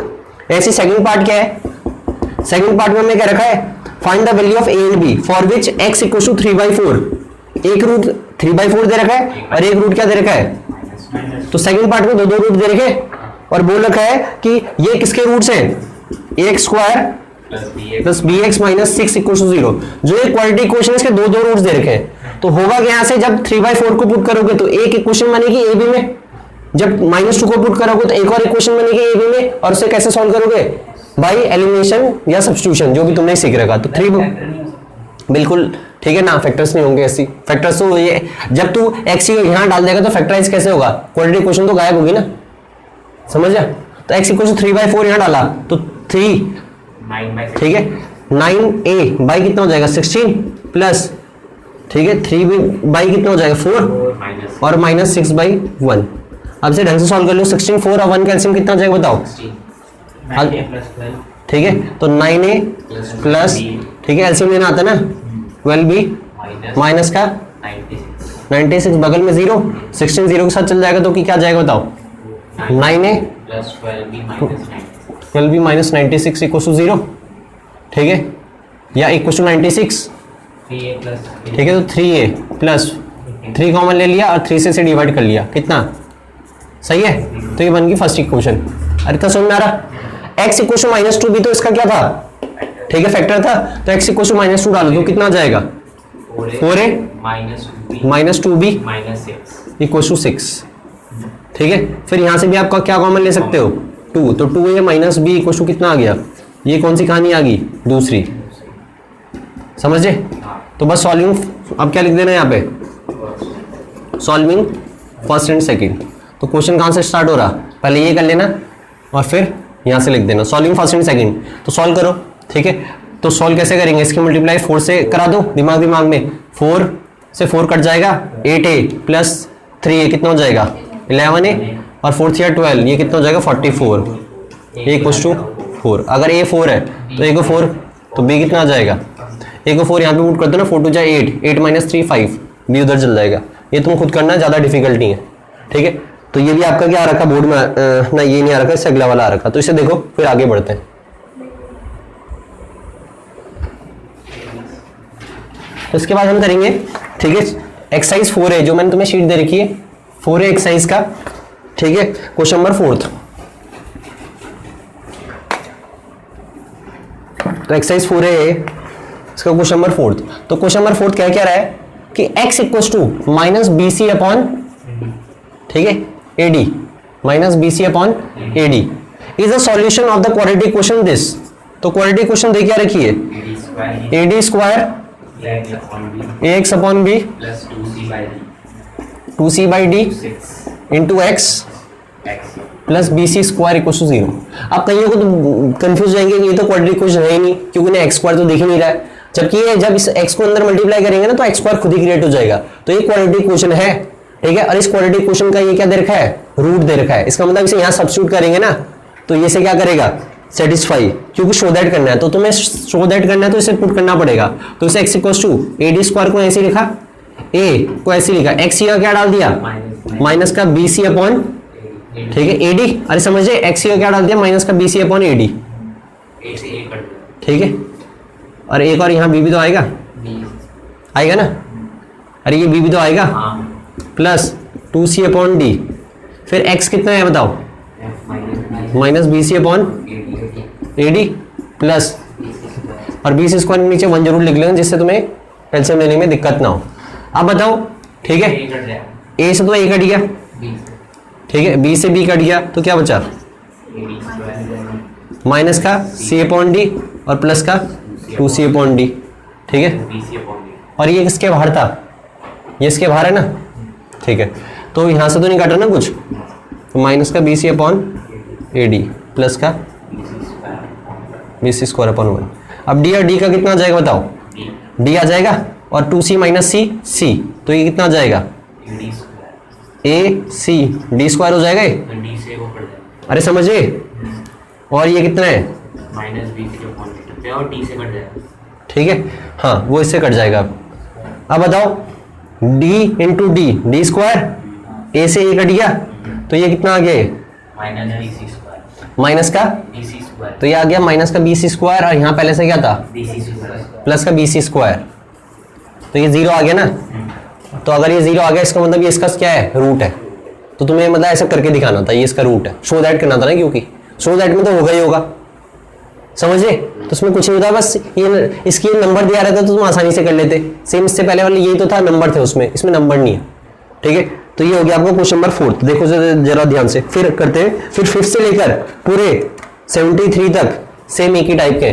ऐसी सेकंड पार्ट क्या है, सेकंड पार्ट में हमने क्या रखा है, find the value of a and b for which x equal to 3/4। एक रूट 3/4 दे रखा है और एक रूट क्या दे रखा है, तो सेकंड पार्ट में दो रूट दे रखे और बोल रखा है कि ये किसके रूट्स हैं, ax square plus bx minus 6 equal to 0। जो ये क्वाड्रेटिक इक्वेशन है इसके दो रूट्स दे रखे हैं, तो होगा कि यहां से जब 3/4 को पुट करोगे तो एक इक्वेशन बनेगी ए बी में, जब -2 को पुट करोगे तो एक और इक्वेशन बनेगी ए बी में, और उसे कैसे सॉल्व करोगे, बाय एलिमिनेशन या सब्स्टिट्यूशन, जो भी तुमने सीख रखा। तो 3 बिल्कुल ठीक है ना, फैक्टर्स नहीं होंगे ऐसी, फैक्टर्स तो ये जब तू x यहां डाल देगा तो फैक्टराइज कैसे होगा, क्वाड्रेटिक इक्वेशन तो गायब होगी ना, समझ जा। तो x इक्वल टू 3/4 यहां डाला तो 3, ठीक है, 9a बाई कितना हो जाएगा 16 प्लस, ठीक है, 3 कितना हो जाएगा 4 और -6/1। अब से ढंग से सॉल्व कर लो, 16 4 और 1 का एलसीएम कितना हो जाएगा बताओ, ठीक है, तो 9a प्लस, ठीक है, एलसीएम लेना आता है ना, 12b माइनस का 96 बगल में 0, 16 0 के साथ चल जाएगा तो क्या जाएगा बताओ, 9a plus 12b minus 96 equal to 0, ठीक है, या इक्वल टू 96, ठीक है, तो 3a प्लस 3 कॉमन ले लिया और 3 से डिवाइड कर लिया, कितना सही है, तो ये बन गई फर्स्ट इक्वेशन। अरे तो समझ में आ रहा, x इक्वल टू -2 भी तो इसका क्या था, ठीक है, फैक्टर था, तो x इक्वल टू -2 डालो तो कितना आ जाएगा 4a minus 2b equal to 6, ठीक है। फिर यहां से भी आपका क्या कॉमन ले सकते हो 2, तो 2a minus b equal to कितना आ गया, ये कौन सी कहानी आ गई दूसरी, समझे। तो बस सॉल्विंग, अब क्या लिख देना है यहाँ पे, सॉल्विंग फर्स्ट एंड सेकंड। तो क्वेश्चन कहाँ से स्टार्ट हो रहा, पहले ये कर लेना और फिर यहाँ से लिख देना सॉल्विंग फर्स्ट एंड सेकंड। तो सॉल्व करो, ठीक है, तो सॉल्व कैसे करेंगे, इसकी मल्टीप्लाई 4 से करा दो, दिमाग में 4 से 4 कट जाएगा, 8a प्लस 3a कितना हो जाएगा 11a और 4 3 12, ये कितना हो जाएगा 44, a इक्वल टू 4। अगर a 4 है तो a को 4, तो b कितना आ जाएगा, a को 4 यहाँ पे पुट कर दो ना, 4 2 जा 8, 8 माइनस 3 5, b उधर चल जाएगा। ये तुम खुद करना, ज़्यादा डिफिकल्टी है, ठीक है। तो ये भी आपका क्या आ रखा बोर्ड में, ना ये नहीं आ रखा, इससे अगला वाला आ रखा, तो इसे देखो फिर आगे बढ़ते हैं। तो इसके बाद हम करेंगे, ठीक है, एक्सरसाइज 4 है जो मैंने तुम्हें शीट दे रखी है, 4 है एक्सरसाइज का, ठीक है, क्वेश्चन नंबर 4। तो एक्सरसाइज 4 है इसका क्वेश्चन नंबर 4। तो क्वेश्चन नंबर 4 क्या रहा है कि x equal to minus B C upon, ठीक है, AD minus BC upon AD is the solution of the quadratic equation this. तो क्वाड्रेटिक इक्वेशन देखिए रखिए, AD square AX upon B plus 2C by D into X plus BC square equal to 0। अब कईयों को तो confuse जाएंगे कि ये तो क्वाड्रेटिक इक्वेशन है ही नहीं, क्योंकि ना x स्क्वायर तो दिख ही नहीं रहा है, जबकि ये जब इस x को अंदर मल्टीप्लाई करेंगे ना तो x स्क्वायर खुद ही क्रिएट हो जाएगा। तो ये क्वाड्रेटिक इक्वेशन है, ठीक है। और इस क्वाड्रेटिक इक्वेशन का ये क्या दे रखा है, रूट दे रखा है। इसका मतलब इसे यहाँ सब्स्टिट्यूट करेंगे ना तो ये से क्या करेगा, सेटिस्फाई, क्योंकि शो दैट करना है। तो तुम्हें शो दैट करना है तो इसे पुट करना पड़ेगा। तो इसे x equals to A D square को ऐसे लिखा, a को ऐसे लिखा, x का क्या डाल दिया, माइनस का BC अपॉन, ठीक है, AD। अरे समझे, x का क्या डाल दिया, माइनस का BC अपॉन AD, ठीक है। और एक और यहाँ b भी तो आएगा, आएगा ना, अरे ये b भी तो आएगा, प्लस 2C अपॉन डी, फिर x कितना है बताओ, minus BC upon AD plus, और BC स्क्वायर के नीचे 1 जरूर लिख लेना जिससे तुम्हें एलसीएम लेने में दिक्कत ना हो। अब बताओ, ठीक है, a से तो a कट गया, ठीक है, b से b कट गया तो क्या बचा, माइनस का c अपॉन डी और प्लस का 2C अपॉन डी, ठीक है। और ये किसके बाहर था, ये इसके बाहर है ना, ठीक है। तो यहाँ से तो नहीं काटा ना कुछ, तो माइनस का BC अपॉन AD प्लस का BC स्क्वायर अपॉन 1। अब d और d का कितना आ जाएगा बताओ, d आ जाएगा और 2C माइनस C, तो ये कितना आ जाएगा, AC d स्क्वायर हो जाएगा ये, अरे समझे। और ये कितना है, माइनस BC और d से कट जाएगा, ठीक है, हाँ वो इससे कट जाएगा। अब बताओ d into D square, a से a कट गया तो ये कितना आ गया, माइनस BC स्क्वायर, माइनस का BC स्क्वायर, तो ये आ गया माइनस का BC स्क्वायर, और यहाँ पहले से क्या था, BC स्क्वायर, प्लस का BC स्क्वायर, तो ये 0 आ गया ना। तो अगर ये 0 आ गया इसका मतलब ये इसका क्या है, रूट है। तो तुम्हें मतलब ऐसा करके दिखाना था, ये इसका रूट है, शो दैट करना था ना, क्योंकि शो दैट में तो होगा ही होगा, समझे। तो उसमें कुछ नहीं होता, बस ये इसकी नंबर दिया रहता तो तुम आसानी से कर लेते। सेम इससे पहले वाले यही तो था, नंबर थे उसमें, इसमें नंबर नहीं है, ठीक है। तो ये हो गया आपको क्वेश्चन नंबर 4। देखो जरा ध्यान से, फिर करते हैं। फिर 5th से लेकर पूरे 73 तक सेम एक ही टाइप के।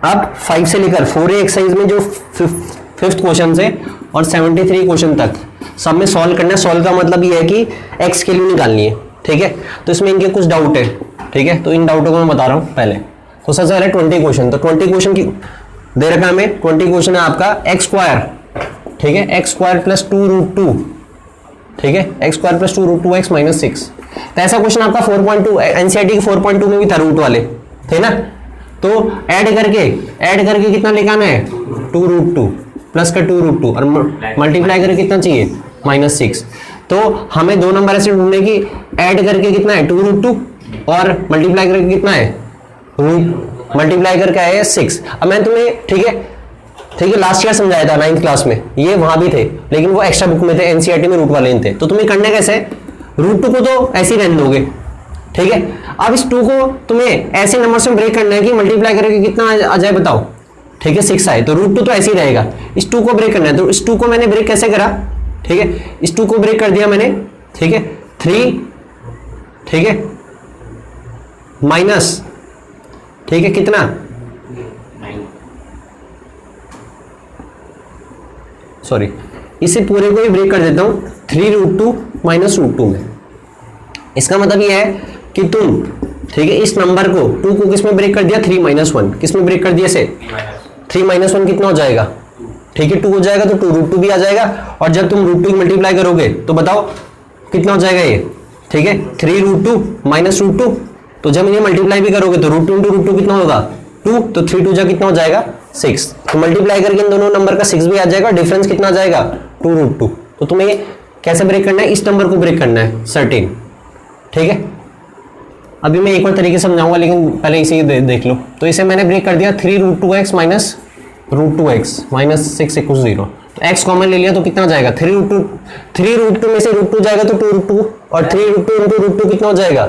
अब 5 से लेकर 4A एक्सरसाइज में जो 5th क्वेश्चन है और 73 क्वेश्चन तक सब में सॉल्व करना है। सॉल्व का मतलब ये है कि x के लिए निकालनी है, ठीक है। तो इसमें इनके कुछ डाउट है, ठीक है। तो इन डाउटों को मैं बता रहा हूँ पहले। तो सबसे पहले 20 क्वेश्चन, तो 20 क्वेश्चन की दे रखा है हमें। 20 क्वेश्चन है आपका x स्क्वायर, ठीक है, x स्क्वायर प्लस 2√2, ठीक है, x square plus 2√2x minus 6। तो ऐसा क्वेश्चन आपका 4.2 एनसीईआरटी के 4.2 में भी था, रूट वाले थे ना। तो ऐड करके कितना लेकर है, 2√2 प्लस का 2√2 और मल्टीप्लाई करके कितना चाहिए, -6। तो हमें दो नंबर ऐसे ढूंढने की, ऐड करके कितना है 2√2 और मल्टीप्लाई करके कितना है मल्टीप्लाई करके आया 6। अब मैं तुम्हें ठीक है लास्ट ईयर समझाया था 9th क्लास में, ये वहां भी थे लेकिन वो एक्स्ट्रा बुक में थे, एनसीईआरटी में रूट वाले थे। तो तुम्हें करने कैसे, √2 को तो ऐसे ही रहने दोगे, ठीक है। अब इस 2 को तुम्हें ऐसे नंबर से ब्रेक करना है कि मल्टीप्लाई करके कितना आ जाए बताओ, ठीक है, 6 आए। तो √2 तो ऐसे ही रहेगा। इस 2 को ब्रेक करना है, तो इस 2 को मैंने ब्रेक कैसे करा, ठीक है, इस 2 को ब्रेक कर दिया मैंने, ठीक है, 3, ठीक है, माइनस, ठीक है, कितना 9, सॉरी, इसे पूरे को ही ब्रेक कर देता हूं 3√2 माइनस √2 में। इसका मतलब ये है कि तुम, ठीक है, इस नंबर को 2 को किस में ब्रेक कर दिया, 3 - 1 किस में ब्रेक कर दिया, से 3 - 1 कितना हो जाएगा, ठीक है, 2 हो जाएगा, तो 2√2 भी आ जाएगा। और जब तुम √2 की मल्टीप्लाई करोगे तो बताओ कितना हो जाएगा ये, ठीक है, 3√2 माइनस √2। तो जब इन्हें मल्टीप्लाई भी करोगे तो √2 × √2 कितना होगा, 2, तो 3 × 2 जा कितना हो जाएगा, 6। तो मल्टीप्लाई करके इन दोनों नंबर का 6 भी आ जाएगा, डिफरेंस कितना आ जाएगा, 2√2। तो तुम्हें कैसे ब्रेक करना है, इस नंबर को ब्रेक करना है, सर्टेन, ठीक है। अभी मैं एक और तरीके से समझाऊंगा लेकिन पहले इसे देख लो। तो इसे मैंने ब्रेक कर दिया 3√2x माइनस √2x माइनस 6 = 0। तो x कॉमन ले लिया तो कितना जाएगा, 3√2 में से √2 जाएगा तो 2√2, और 3√2 × √2 कितना हो जाएगा,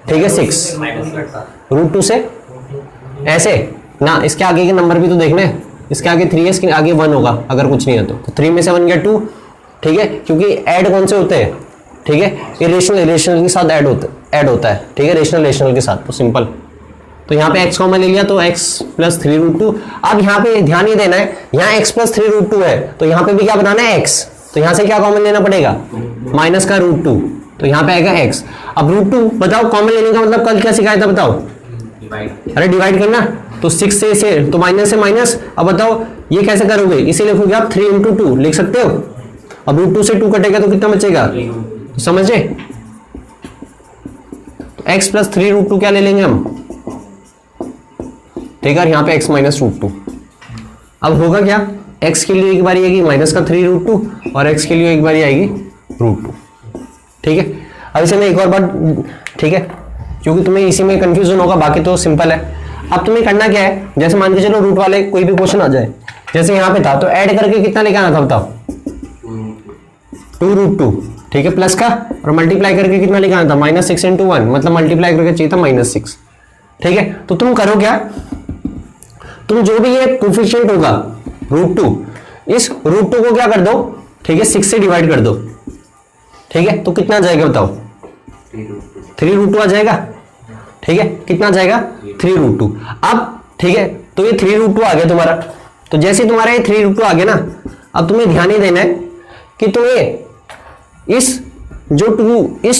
ठीक है, 6 √2 से ऐसे ना। इसके आगे के नंबर भी तो देखना है, इसके आगे 3 है, इसके आगे 1 होगा अगर कुछ नहीं है तो 3 में से 1 गया 2, ठीक है, क्योंकि ऐड कौन से होते हैं, ठीक है, इरेशनल के साथ ऐड होता है, ठीक है, रेशनल के साथ, तो सिंपल। तो यहाँ पे x कॉमन ले लिया तो x प्लस 3√2। अब यहाँ पे ध्यान ही देना है, यहाँ x प्लस 3√2 है तो यहाँ पे भी क्या बनाना है x, तो यहाँ से क्या कॉमन लेना पड़ेगा, माइनस का √2, तो यहाँ पे आएगा x। अब रूट 2 बताओ कॉमन लेने का मतलब कल क्या सिखाया था बताओ? डिवाइड। अरे डिवाइड करना, तो 6 से इसे तो माइनस से माइनस। अब बताओ ये कैसे करोगे? इसे लिखोगे आप 3 × 2 लिख सकते हो। अब रूट 2 से 2 कटेगा तो कितना बचेगा? तो समझे? तो x प्लस 3 रूट 2 क्या ले लेंगे हम? ठीक है, यहाँ पे x माइनस रूट 2। अब होगा क्या? x के लिए एक बारी आएगी माइनस का 3 रूट 2 और x के लिए एक बारी आएगी रूट 2। ठीक है, अब इसे मैं एक और बार, ठीक है, क्योंकि तुम्हें इसी में कंफ्यूजन होगा, बाकी तो सिंपल है। अब तुम्हें करना क्या है, जैसे मान के चलो रूट वाले कोई भी क्वेश्चन आ जाए, जैसे यहाँ पे था, तो ऐड करके कितना लेके आना था बताओ? 2 रूट 2। ठीक है, प्लस का, और मल्टीप्लाई करके कितना लेके आना था? -6 × 1, मतलब मल्टीप्लाई करके चाहिए था -6। ठीक है, तो तुम करो क्या, तुम जो भी ये कोफिशिएंट होगा रूट 2, इस रूट 2 को क्या कर दो? ठीक है, 6 से डिवाइड कर दो। ठीक है, तो कितना जाएगा बताओ? 3 रूट 2 आ जाएगा। ठीक है, कितना जाएगा? 3 रूट 2। अब ठीक है, तो ये 3 रूट 2 आ गया तुम्हारा। तो जैसे तुम्हारा ये 3 रूट 2 आ गया ना, अब तुम्हें ध्यान ही देना है कि तुम्हें इस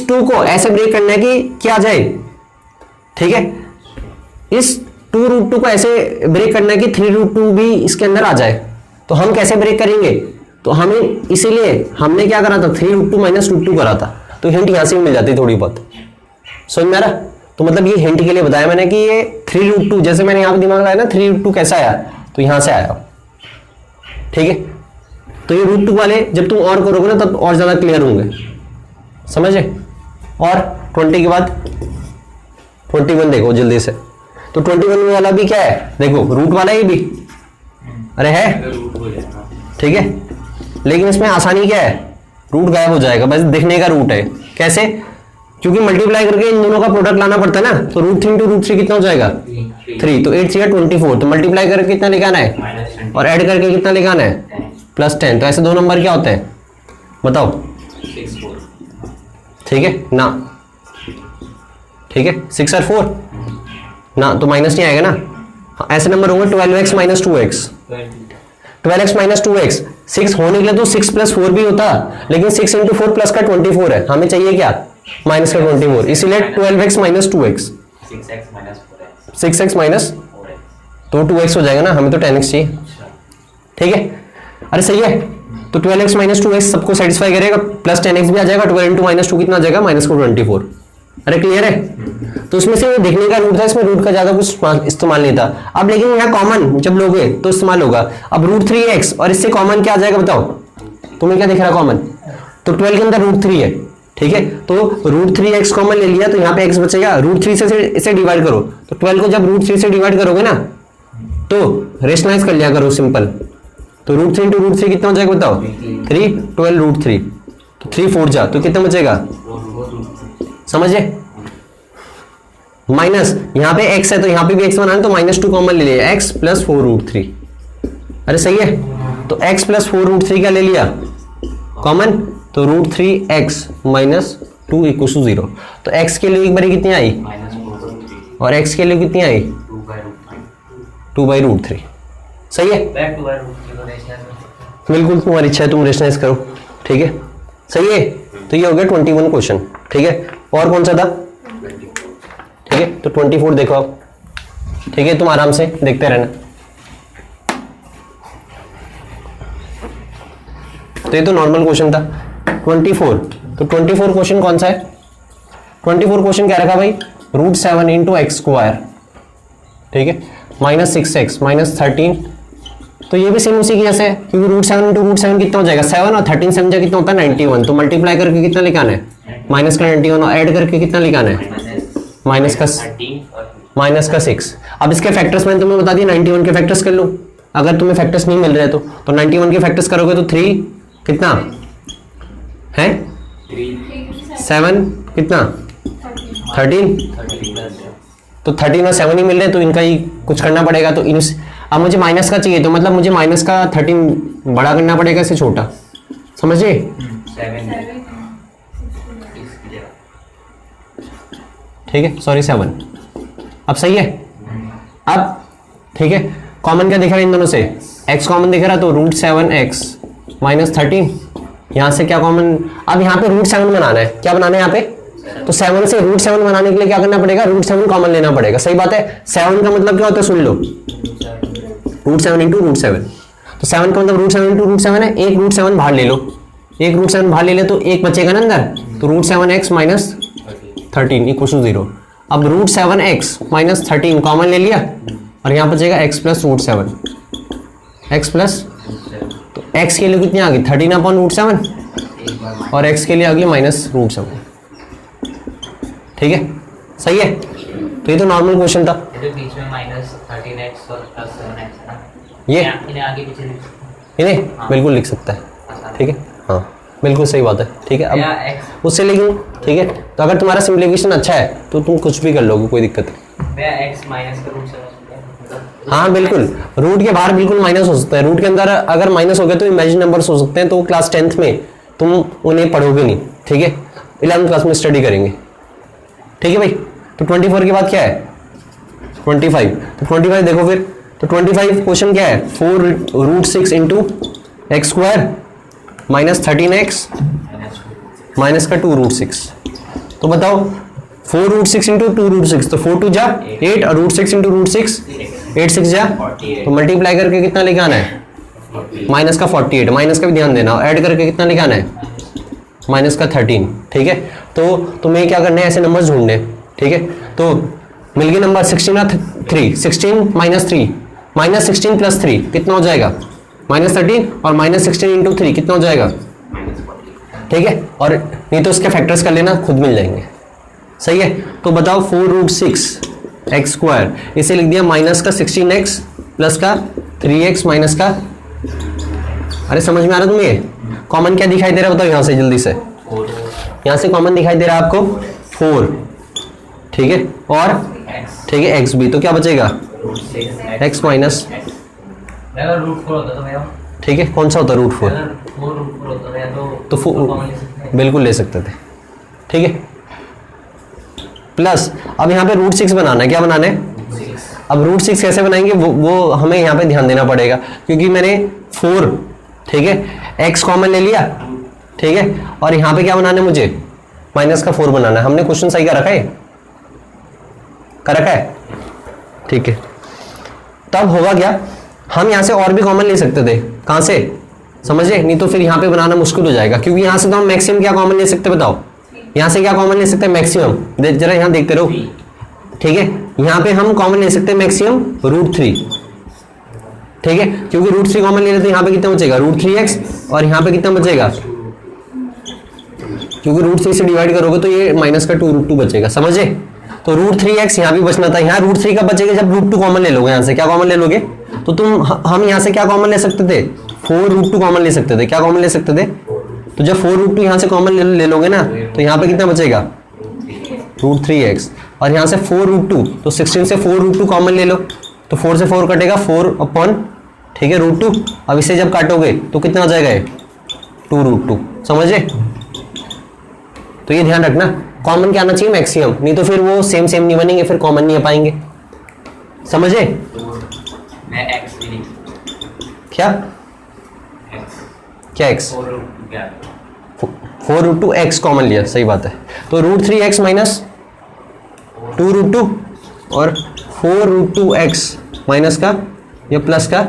2 को ऐसे ब्रेक करना है कि क्या जाए। ठीक है, इस 2 रूट 2 को ऐसे ब्रेक करना है कि 3 रूट 2 भी इसके अंदर आ जाए। तो हम कैसे ब्रेक करेंगे? तो हमें इसीलिए हमने क्या करा था? 3 रूट 2 माइनस रूट 2 करा था। तो हिंट यहां से भी मिल जाती थोड़ी बहुत, समझ में आ रहा? तो मतलब ये हिंट के लिए बताया मैंने कि ये 3 रूट 2, जैसे मैंने यहाँ पे दिमाग लगाया ना 3 रूट 2 कैसा आया, तो यहां से आया। ठीक है, तो ये रूट 2 वाले जब तुम और करोगे ना तब और ज्यादा क्लियर होंगे, समझे? और 20 के बाद 21 देखो जल्दी से। तो 21 वाला भी क्या है? देखो रूट वाला ये भी, अरे है, ठीक है, लेकिन इसमें आसानी क्या है? रूट गायब हो जाएगा, बस दिखने का रूट है। कैसे? क्योंकि मल्टीप्लाई करके इन दोनों का प्रोडक्ट लाना पड़ता है ना। तो रूट 3 × रूट 3 कितना हो जाएगा? 3। तो 8 3 24। तो मल्टीप्लाई करके कितना लेके आना है? और ऐड करके कितना लेके आना है? +10। तो ऐसे दो नंबर क्या होते हैं बताओ? 6 4। ठीक है ना, ठीक है, 6 और 4 ना, तो माइनस नहीं आएगा ना। हाँ, ऐसे नंबर होंगे 12x - 2x। 12x - 2x 6 होने के लिए तो 6 + 4 भी होता, लेकिन 6 × 4 प्लस का 24 है। हमें चाहिए क्या? माइनस का 24, इसीलिए 12x - 2x। 6x - तो 2x हो जाएगा ना, हमें तो 10x चाहिए। ठीक है, अरे सही है। तो 12x - 2x सबको सेटिस्फाई करेगा, प्लस 10x भी आ जाएगा। 12 × -2 कितना आ जाएगा? -24। अरे क्लियर है? तो उसमें से देखने का रूट था, इसमें रूट का ज्यादा कुछ इस्तेमाल नहीं था। अब लेकिन यहाँ कॉमन जब लोगे तो इस्तेमाल होगा। अब रूट 3x और इससे कॉमन क्या आ जाएगा बताओ? तुम्हें क्या दिख रहा है कॉमन? तो 12 के अंदर रूट 3 है। ठीक है, तो रूट 3x कॉमन ले लिया, तो यहाँ पे x बचेगा। रूट 3 से इसे डिवाइड करो, तो 12 को जब रूट 3 से डिवाइड करोगे ना तो रेशनलाइज कर लिया करो, सिंपल। तो रूट 3 × रूट 3 कितना हो जाएगा बताओ? 3, 12 रूट 3, तो 3 4 जा, तो कितना बचेगा? समझे? माइनस यहाँ पे x है तो यहाँ पे भी x बनाना, तो -2 कॉमन ले लिया, x + 4 रूट 3। अरे सही है, तो x + 4 रूट 3 क्या ले लिया कॉमन? तो रूट 3x - 2 = 0। तो x के लिए एक बारी कितनी आई? और x के लिए कितनी आई? 2/√3। सही है, बिल्कुल तुम्हारी इच्छा है, तुम रेशनलाइज करो। ठीक है, सही है। तो ये हो गया 21 क्वेश्चन। ठीक है, और कौन सा था? ठीक है, तो 24 देखो आप। ठीक है, तुम आराम से देखते रहना। तो ये तो नॉर्मल क्वेश्चन था। 24, तो 24 क्वेश्चन कौन सा है? 24 क्वेश्चन क्या रखा भाई? √7 × x²। ठीक है, -6x -13। तो ये भी सेम उसी की जैसे है, क्योंकि √7 × √7 कितना हो जाएगा? 7 और 13 7 कितना होता है? 91। तो मल्टीप्लाई करके कितना लेके आना है? माइनस का 91, और ऐड करके कितना लेके आना है? माइनस का 6। अब इसके फैक्टर्स मैंने तुम्हें बता दिया, 91 के फैक्टर्स कर लो। अगर तुम्हें फैक्टर्स नहीं मिल रहे तो 91 के फैक्टर्स करोगे तो 3 कितना है? 7 कितना? 13। तो 13 और 7 ही मिल रहे, तो इनका ही कुछ करना पड़ेगा। तो अब मुझे माइनस का चाहिए, तो मतलब मुझे माइनस का 13 बड़ा करना पड़ेगा, इससे छोटा, समझिए? ठीक है, सॉरी 7। अब सही है। अब ठीक है, कॉमन क्या दिख रहा है इन दोनों से? x कॉमन दिख रहा, तो √7x - 13 यहाँ से क्या कॉमन, अब यहाँ पे रूट 7 बनाना है, क्या बनाना है यहाँ पे, तो 7 से रूट 7 बनाने के लिए क्या करना पड़ेगा, रूट 7 कॉमन लेना पड़ेगा। सही बात है। 7 का मतलब क्या होता है, सुन लो, रूट 7 इंटू रूट 7, तो 7 का मतलब रूट 7 इंटू रूट 7 है। एक रूट 7 बाहर ले लो, एक रूट 7 बाहर ले ले तो एक बचेगा ना अंदर, तो root 7x minus 13 equal to 0। अब रूट 7x माइनस 13 कॉमन ले लिया और यहाँ बचेगा x plus root 7, x plus, तो x के लिए कितनी आ गई 13 अपॉन रूट 7 और x के लिए आ गई माइनस रूट 7। ठीक है, सही है। तो ये तो नॉर्मल क्वेश्चन था। बीच में माइनस 13x और प्लस 7x है ना, ये इन्हें आगे पीछे लिख सकते हैं। इन्हें हाँ। बिल्कुल लिख सकता है। ठीक है, हाँ बिल्कुल सही बात है। ठीक है, या अब x उससे लेकिन ठीक है, तो अगर तुम्हारा सिंप्लीफिकेशन अच्छा है तो तुम कुछ भी कर लोगे, कोई दिक्कत नहीं। या x माइनस का रूट 7 हाँ बिल्कुल, रूट के बाहर बिल्कुल माइनस हो सकता है, रूट के अंदर अगर माइनस हो गए तो इमेजिन नंबर्स हो सकते हैं, तो क्लास 10th में तुम उन्हें पढ़ोगे नहीं। ठीक है, 11th क्लास में स्टडी करेंगे। ठीक है भाई, तो 24 के बाद क्या है 25, तो 25 देखो फिर, तो 25 क्वेश्चन क्या है, 4 root 6 into x square minus 13x minus का 2 रूट 6। तो बताओ 4 रूट 6 इंटू 2 रूट 6, तो 4 2 जा 8 और रूट 6 इंटू रूट 6 8 6 जा, तो मल्टीप्लाई करके कितना लेके आना है, माइनस का 48, माइनस का भी ध्यान देना, ऐड करके कितना लेके आना है, माइनस का 13। ठीक है, तो तुम्हें क्या करना है, ऐसे नंबर ढूंढने। ठीक है, तो मिल गए नंबर 16 और 3, 16 माइनस 3 माइनस 16 प्लस 3 कितना हो जाएगा, माइनस 13, और माइनस 16 इंटू 3 कितना हो जाएगा। ठीक है, और नहीं तो इसके फैक्टर्स कर लेना, खुद मिल जाएंगे। सही है, तो बताओ 4 रूट 6 एक्स स्क्वायर, इसे लिख दिया माइनस का 16x प्लस का 3x माइनस का, अरे समझ में आ रहा तुम्हें, ये कॉमन क्या दिखाई दे रहा है बताओ यहाँ से जल्दी से, यहाँ से कॉमन दिखाई दे रहा है आपको 4। ठीक है, और ठीक है x भी, तो क्या बचेगा x माइनस, अगर रूट 4 होता तो मेरा, ठीक है, कौन सा होता है रूट 4, अगर 4 रूट 4 होता है तो कॉमन ले सकते हैं। बिल्कुल ले सकते थे। ठीक है, प्लस अब यहाँ पे रूट 6 बनाना है, क्या बनाना है, अब रूट 6 कैसे बनाएंगे वो हमें यहाँ पे ध्यान देना पड़ेगा, क्योंकि मैंने 4 ठीक है x कॉमन ले लिया। ठीक है, और यहाँ पे क्या बनाना है मुझे, माइनस का 4 बनाना है। हमने क्वेश्चन सही कर रखा है, कर रखा है। ठीक है, तब होगा क्या, हम यहाँ से और भी कॉमन ले सकते थे, कहाँ से समझे, नहीं तो फिर यहाँ पे बनाना मुश्किल हो जाएगा, क्योंकि यहाँ से तो हम मैक्सिमम क्या कॉमन ले सकते बताओ, यहाँ से क्या कॉमन ले सकते हैं मैक्सिमम, जरा यहाँ देखते रहो। ठीक है, यहाँ पे हम कॉमन ले सकते हैं मैक्सिमम रूट 3। ठीक है, क्योंकि रूट 3 कॉमन ले लेते हैं, यहाँ पे कितना बचेगा रूट 3x, और यहाँ पे कितना बचेगा, क्योंकि रूट 3 से डिवाइड करोगे तो ये माइनस का 2 रूट 2 बचेगा, समझे। तो रूट 3x यहाँ भी बचना था, यहाँ रूट 3 का बचेगा जब रूट 2 कॉमन ले लोगे, यहाँ से क्या कॉमन ले लोगे, तो हम यहाँ से क्या कॉमन ले सकते थे, 4 रूट 2 कॉमन ले सकते थे, क्या कॉमन ले सकते थे, तो जब 4 रूट 2 यहाँ से कॉमन ले लोगे ना, तो यहाँ पे कितना बचेगा रूट 3x, और यहाँ से 4 रूट 2, तो 16 से 4 रूट 2 कॉमन ले लो, तो 4 से 4 कटेगा 4 अपॉन, ठीक है, रूट 2। अब इसे जब काटोगे तो कितना आ जाएगा ये 2 रूट 2, समझे। तो ये ध्यान रखना, कॉमन क्या आना चाहिए मैक्सिमम, नहीं तो फिर वो सेम नहीं बनेंगे, फिर कॉमन नहीं आ पाएंगे, समझे। मैं x भी नहीं, क्या क्या x, 4 रूट 2 x कॉमन लिया, सही बात है। तो रूट 3x माइनस 2 रूट 2 और 4 रूट 2x माइनस का या प्लस का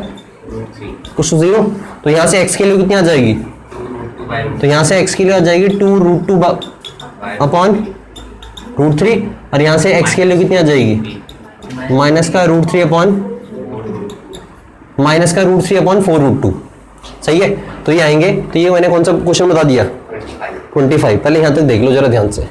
कुछ 0, तो यहाँ से x के लिए कितनी आ जाएगी, तो यहाँ से x के लिए आ जाएगी 2 रूट 2 अपॉन रूट 3, और यहाँ से x के लिए कितनी आ जाएगी माइनस का रूट 3 अपॉन, माइनस का रूट 3 अपॉन 4 रूट 2। सही है, तो ये आएंगे, तो ये मैंने कौन सा क्वेश्चन बता दिया 25। पहले यहाँ तक देख लो जरा ध्यान से।